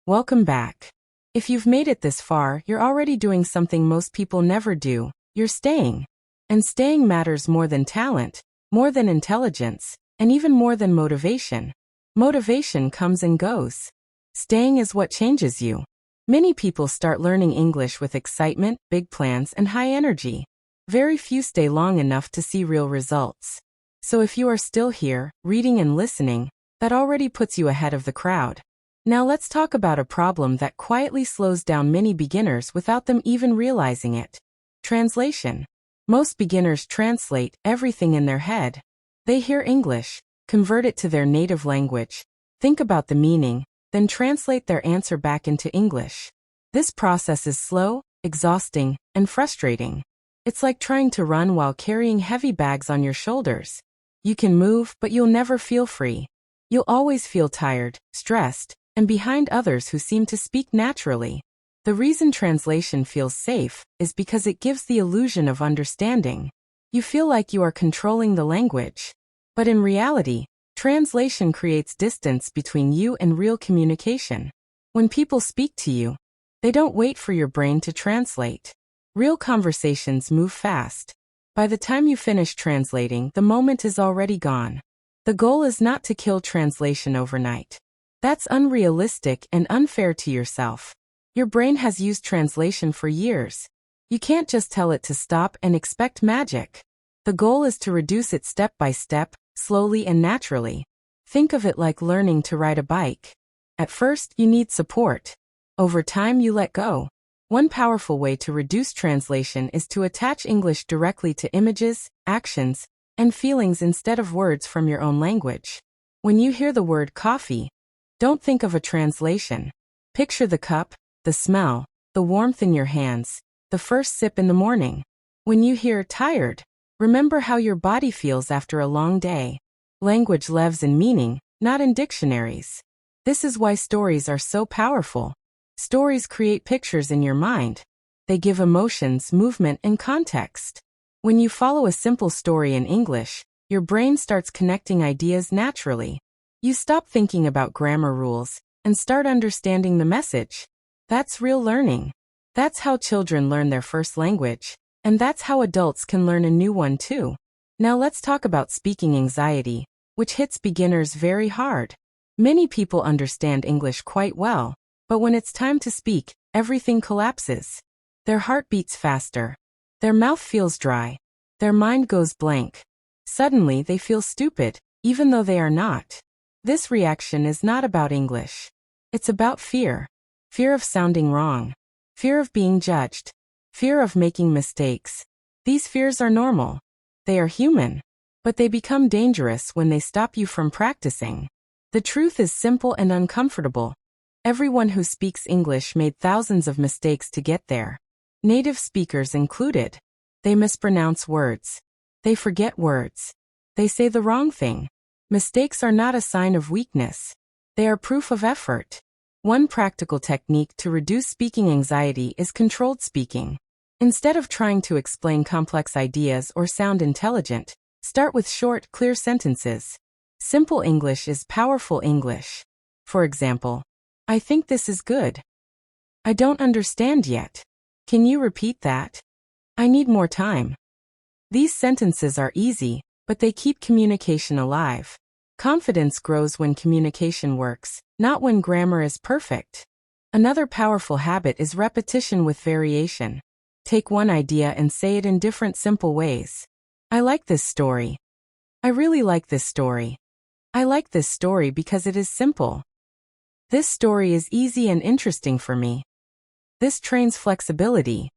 Welcome back. If you've made it this far, you're already doing something most people never do. You're staying. And staying matters more than talent, more than intelligence, and even more than motivation. Motivation comes and goes. Staying is what changes you. Many people start learning English with excitement, big plans, and high energy. Very few stay long enough to see real results. So if you are still here, reading and listening, that already puts you ahead of the crowd. Now let's talk about a problem that quietly slows down many beginners without them even realizing it. Translation. Most beginners translate everything in their head. They hear English, convert it to their native language, think about the meaning, then translate their answer back into English. This process is slow, exhausting, and frustrating. It's like trying to run while carrying heavy bags on your shoulders. You can move, but you'll never feel free. You'll always feel tired, stressed, and behind others who seem to speak naturally. The reason translation feels safe is because it gives the illusion of understanding. You feel like you are controlling the language. But in reality, translation creates distance between you and real communication. When people speak to you, they don't wait for your brain to translate. Real conversations move fast. By the time you finish translating, the moment is already gone. The goal is not to kill translation overnight. That's unrealistic and unfair to yourself. Your brain has used translation for years. You can't just tell it to stop and expect magic. The goal is to reduce it step by step, slowly and naturally. Think of it like learning to ride a bike. At first, you need support. Over time, you let go. One powerful way to reduce translation is to attach English directly to images, actions, and feelings instead of words from your own language. When you hear the word coffee, don't think of a translation. Picture the cup, the smell, the warmth in your hands, the first sip in the morning. When you hear tired, remember how your body feels after a long day. Language lives in meaning, not in dictionaries. This is why stories are so powerful. Stories create pictures in your mind. They give emotions, movement, and context. When you follow a simple story in English, your brain starts connecting ideas naturally. You stop thinking about grammar rules and start understanding the message. That's real learning. That's how children learn their first language, and that's how adults can learn a new one too. Now let's talk about speaking anxiety, which hits beginners very hard. Many people understand English quite well, but when it's time to speak, everything collapses. Their heart beats faster. Their mouth feels dry. Their mind goes blank. Suddenly they feel stupid, even though they are not. This reaction is not about English. It's about fear. Fear of sounding wrong. Fear of being judged. Fear of making mistakes. These fears are normal. They are human. But they become dangerous when they stop you from practicing. The truth is simple and uncomfortable. Everyone who speaks English made thousands of mistakes to get there. Native speakers included. They mispronounce words. They forget words. They say the wrong thing. Mistakes are not a sign of weakness. They are proof of effort. One practical technique to reduce speaking anxiety is controlled speaking. Instead of trying to explain complex ideas or sound intelligent, start with short, clear sentences. Simple English is powerful English. For example, I think this is good. I don't understand yet. Can you repeat that? I need more time. These sentences are easy, but they keep communication alive. Confidence grows when communication works, not when grammar is perfect. Another powerful habit is repetition with variation. Take one idea and say it in different simple ways. I like this story. I really like this story. I like this story because it is simple. This story is easy and interesting for me. This trains flexibility.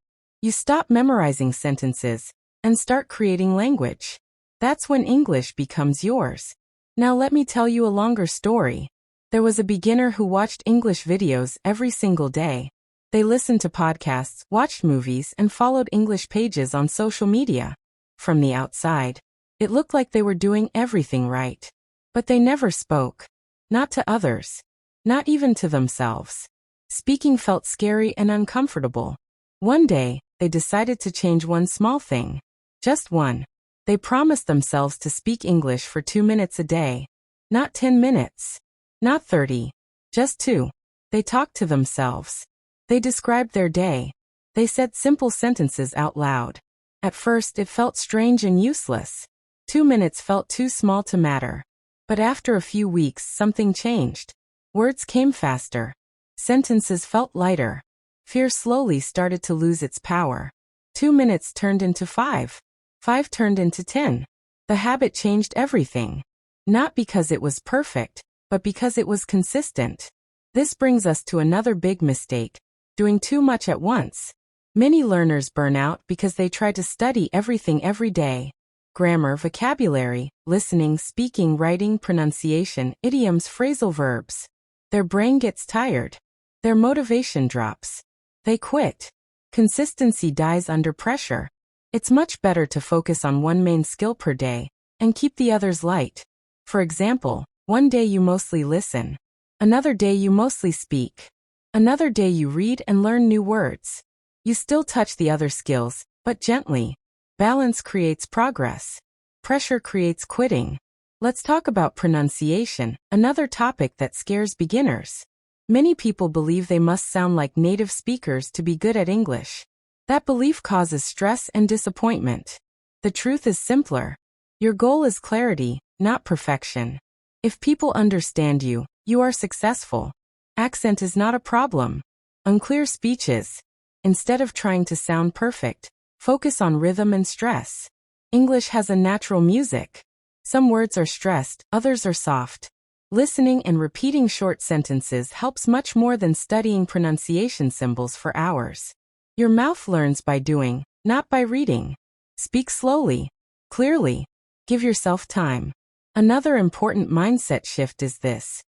You stop memorizing sentences and start creating language. That's when English becomes yours. Now let me tell you a longer story. There was a beginner who watched English videos every single day. They listened to podcasts, watched movies, and followed English pages on social media. From the outside, it looked like they were doing everything right. But they never spoke. Not to others. Not even to themselves. Speaking felt scary and uncomfortable. One day, they decided to change one small thing. Just one. They promised themselves to speak English for 2 minutes a day. Not 10 minutes. Not 30. Just 2. They talked to themselves. They described their day. They said simple sentences out loud. At first, it felt strange and useless. 2 minutes felt too small to matter. But after a few weeks, something changed. Words came faster. Sentences felt lighter. Fear slowly started to lose its power. 2 minutes turned into 5. 5 turned into 10. The habit changed everything. Not because it was perfect, but because it was consistent. This brings us to another big mistake: doing too much at once. Many learners burn out because they try to study everything every day. Grammar, vocabulary, listening, speaking, writing, pronunciation, idioms, phrasal verbs. Their brain gets tired. Their motivation drops. They quit. Consistency dies under pressure. It's much better to focus on one main skill per day and keep the others light. For example, one day you mostly listen. Another day you mostly speak. Another day you read and learn new words. You still touch the other skills, but gently. Balance creates progress. Pressure creates quitting. Let's talk about pronunciation, another topic that scares beginners. Many people believe they must sound like native speakers to be good at English. That belief causes stress and disappointment. The truth is simpler. Your goal is clarity, not perfection. If people understand you, you are successful. Accent is not a problem. Unclear speech is. Instead of trying to sound perfect, focus on rhythm and stress. English has a natural music. Some words are stressed, others are soft. Listening and repeating short sentences helps much more than studying pronunciation symbols for hours. Your mouth learns by doing, not by reading. Speak slowly, clearly. Give yourself time. Another important mindset shift is this: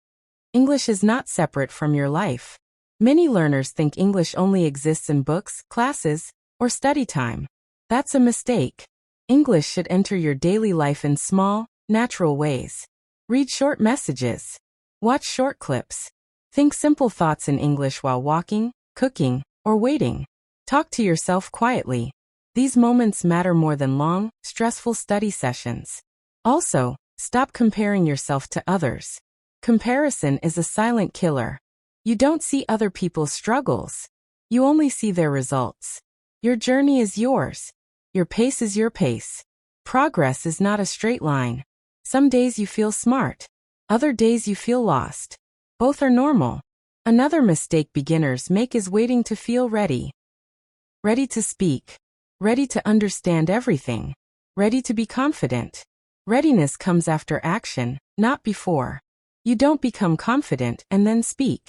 English is not separate from your life. Many learners think English only exists in books, classes, or study time. That's a mistake. English should enter your daily life in small, natural ways. Read short messages. Watch short clips. Think simple thoughts in English while walking, cooking, or waiting. Talk to yourself quietly. These moments matter more than long, stressful study sessions. Also, stop comparing yourself to others. Comparison is a silent killer. You don't see other people's struggles. You only see their results. Your journey is yours. Your pace is your pace. Progress is not a straight line. Some days you feel smart. Other days you feel lost. Both are normal. Another mistake beginners make is waiting to feel ready. Ready to speak. Ready to understand everything. Ready to be confident. Readiness comes after action, not before. You don't become confident and then speak.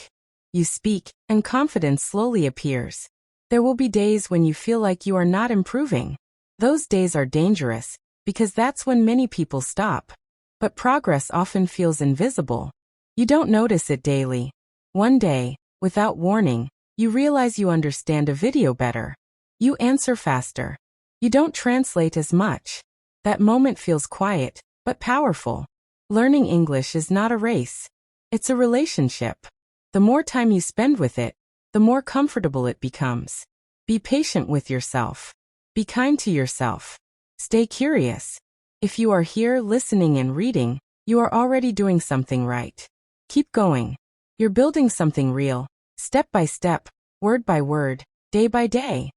You speak, and confidence slowly appears. There will be days when you feel like you are not improving. Those days are dangerous, because that's when many people stop. But progress often feels invisible. You don't notice it daily. One day, without warning, you realize you understand a video better. You answer faster. You don't translate as much. That moment feels quiet, but powerful. Learning English is not a race. It's a relationship. The more time you spend with it, the more comfortable it becomes. Be patient with yourself. Be kind to yourself. Stay curious. If you are here listening and reading, you are already doing something right. Keep going. You're building something real, step by step, word by word, day by day.